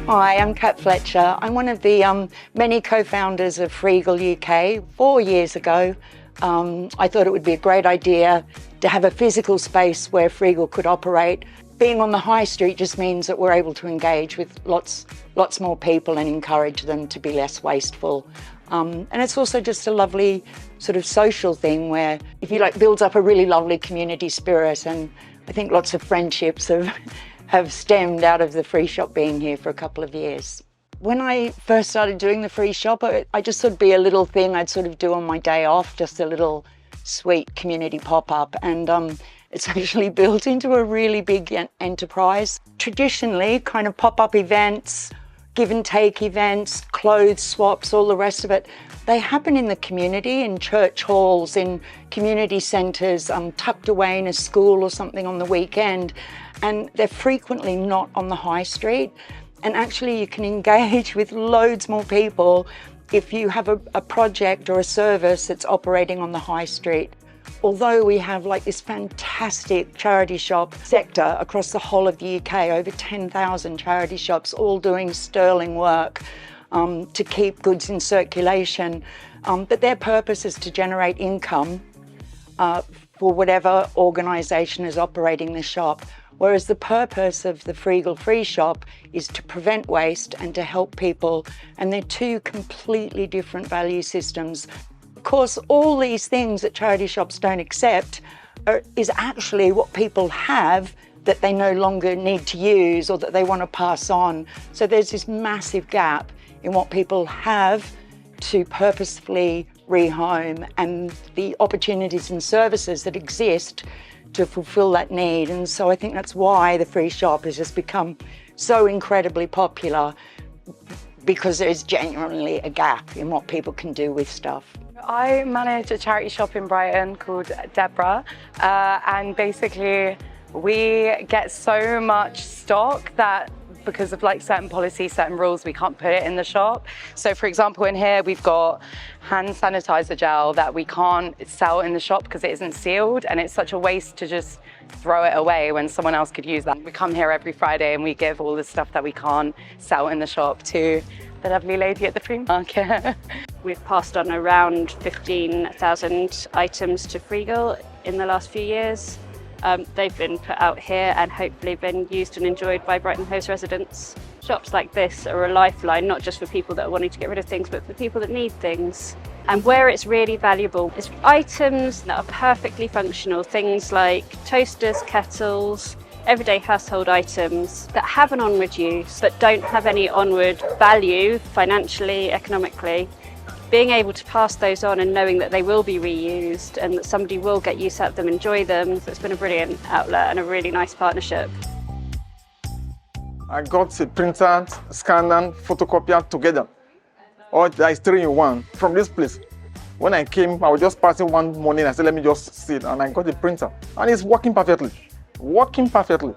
Hi, I'm Kat Fletcher. I'm one of the many co-founders of Freegle UK. 4 years ago, I thought it would be a great idea to have a physical space where Freegle could operate. Being on the high street just means that we're able to engage with lots more people and encourage them to be less wasteful. And it's also just a lovely sort of social thing where, if you like, builds up a really lovely community spirit, and I think lots of friendships have stemmed out of the free shop being here for a couple of years. When I first started doing the free shop, I just thought it'd be a little thing I'd sort of do on my day off, just a little sweet community pop-up, and it's actually built into a really big enterprise. Traditionally, kind of pop-up events, give and take events, clothes swaps, all the rest of it, they happen in the community, in church halls, in community centres, tucked away in a school or something on the weekend, and they're frequently not on the high street. And actually you can engage with loads more people if you have a project or a service that's operating on the high street. Although we have like this fantastic charity shop sector across the whole of the UK, over 10,000 charity shops all doing sterling work to keep goods in circulation, but their purpose is to generate income for whatever organisation is operating the shop. Whereas the purpose of the Freegle Free Shop is to prevent waste and to help people, and they're two completely different value systems. Of course, all these things that charity shops don't accept is actually what people have that they no longer need to use or that they want to pass on. So there's this massive gap in what people have to purposefully rehome and the opportunities and services that exist to fulfill that need. And so I think that's why the free shop has just become so incredibly popular, because there's genuinely a gap in what people can do with stuff. I manage a charity shop in Brighton called Deborah, and basically we get so much stock that because of like certain policies, certain rules, we can't put it in the shop. So for example, in here, we've got hand sanitizer gel that we can't sell in the shop because it isn't sealed, and it's such a waste to just throw it away when someone else could use that. We come here every Friday and we give all the stuff that we can't sell in the shop to the lovely lady at the flea market. We've passed on around 15,000 items to Freegle in the last few years. They've been put out here and hopefully been used and enjoyed by Brighton host residents. Shops like this are a lifeline, not just for people that are wanting to get rid of things, but for people that need things. And where it's really valuable is items that are perfectly functional, things like toasters, kettles, everyday household items that have an onward use but don't have any onward value financially, economically. Being able to pass those on and knowing that they will be reused and that somebody will get use out of them, enjoy them. So it's been a brilliant outlet and a really nice partnership. I got a printer, scanner, photocopier together. All that is 3 in 1 from this place. When I came, I was just passing one morning, I said, let me just see it, and I got the printer. And it's working perfectly. Working perfectly.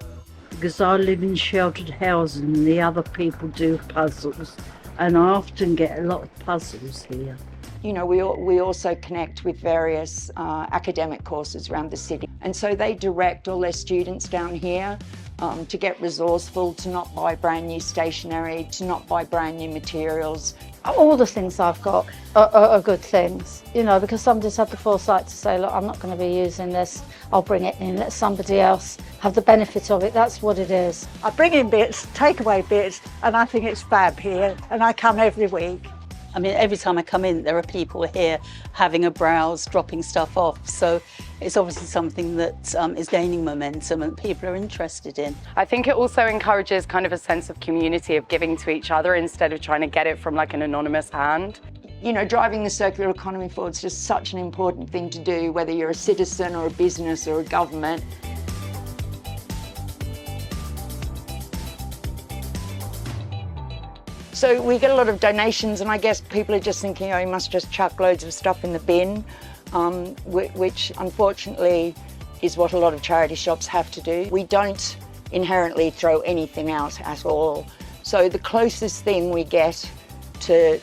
Because I live in sheltered housing and the other people do puzzles. And I often get a lot of puzzles here. You know, we also connect with various academic courses around the city. And so they direct all their students down here to get resourceful, to not buy brand new stationery, to not buy brand new materials. All the things I've got are good things, you know, because somebody's had the foresight to say, look, I'm not going to be using this, I'll bring it in, let somebody else have the benefit of it. That's what it is. I bring in bits, take away bits, and I think it's fab here, and I come every week. I mean, every time I come in, there are people here having a browse, dropping stuff off. So it's obviously something that is gaining momentum and people are interested in. I think it also encourages kind of a sense of community, of giving to each other instead of trying to get it from like an anonymous hand. You know, driving the circular economy forward is just such an important thing to do, whether you're a citizen or a business or a government. So we get a lot of donations, and I guess people are just thinking, oh, you must just chuck loads of stuff in the bin, which unfortunately is what a lot of charity shops have to do. We don't inherently throw anything out at all. So the closest thing we get to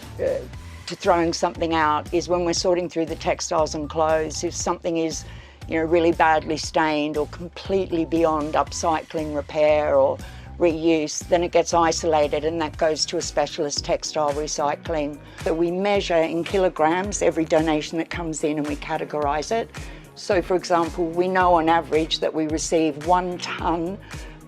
throwing something out is when we're sorting through the textiles and clothes. If something is, you know, really badly stained or completely beyond upcycling, repair, or reuse, then it gets isolated and that goes to a specialist textile recycling. So we measure in kilograms every donation that comes in and we categorise it. So for example, we know on average that we receive 1 tonne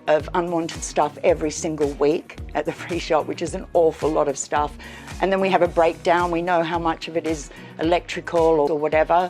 of unwanted stuff every single week at the Free Shop, which is an awful lot of stuff. And then we have a breakdown. We know how much of it is electrical or whatever.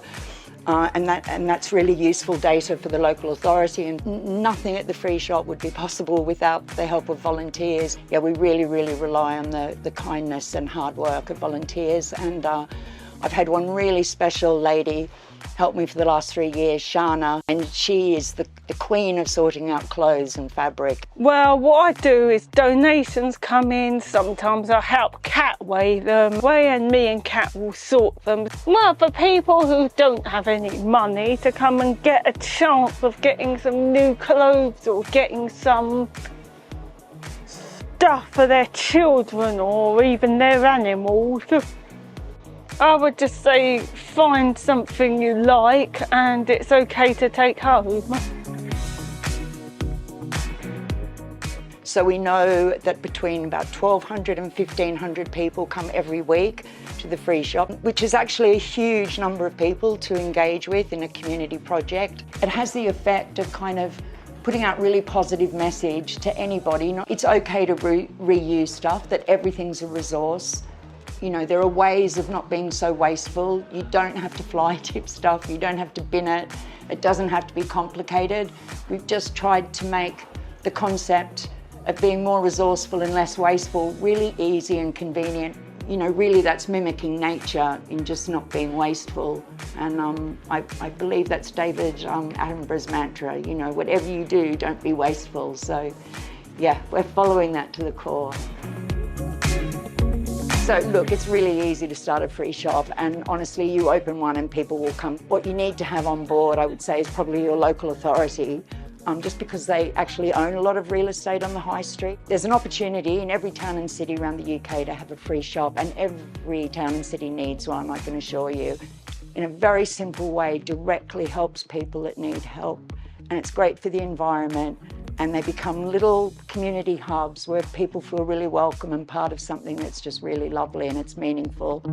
And that's really useful data for the local authority, and nothing at the Free Shop would be possible without the help of volunteers. Yeah, we really rely on the kindness and hard work of volunteers, and I've had one really special lady help me for the last 3 years, Shana, and she is the queen of sorting out clothes and fabric. Well, what I do is donations come in, sometimes I help Kat weigh them. And me and Kat will sort them. Well, for people who don't have any money to come and get a chance of getting some new clothes or getting some stuff for their children or even their animals, I would just say find something you like and it's okay to take home. So we know that between about 1,200 and 1,500 people come every week to the Free Shop, which is actually a huge number of people to engage with in a community project. It has the effect of kind of putting out really positive message to anybody. It's okay to reuse stuff, that everything's a resource. You know, there are ways of not being so wasteful. You don't have to fly tip stuff, you don't have to bin it. It doesn't have to be complicated. We've just tried to make the concept of being more resourceful and less wasteful really easy and convenient. You know, really that's mimicking nature in just not being wasteful. And I believe that's David Attenborough's mantra, you know, whatever you do, don't be wasteful. So yeah, we're following that to the core. So look, it's really easy to start a Free Shop, and honestly, you open one and people will come. What you need to have on board, I would say, is probably your local authority, just because they actually own a lot of real estate on the high street. There's an opportunity in every town and city around the UK to have a Free Shop, and every town and city needs one, I can assure you. In a very simple way, directly helps people that need help, and it's great for the environment. And they become little community hubs where people feel really welcome and part of something that's just really lovely and it's meaningful.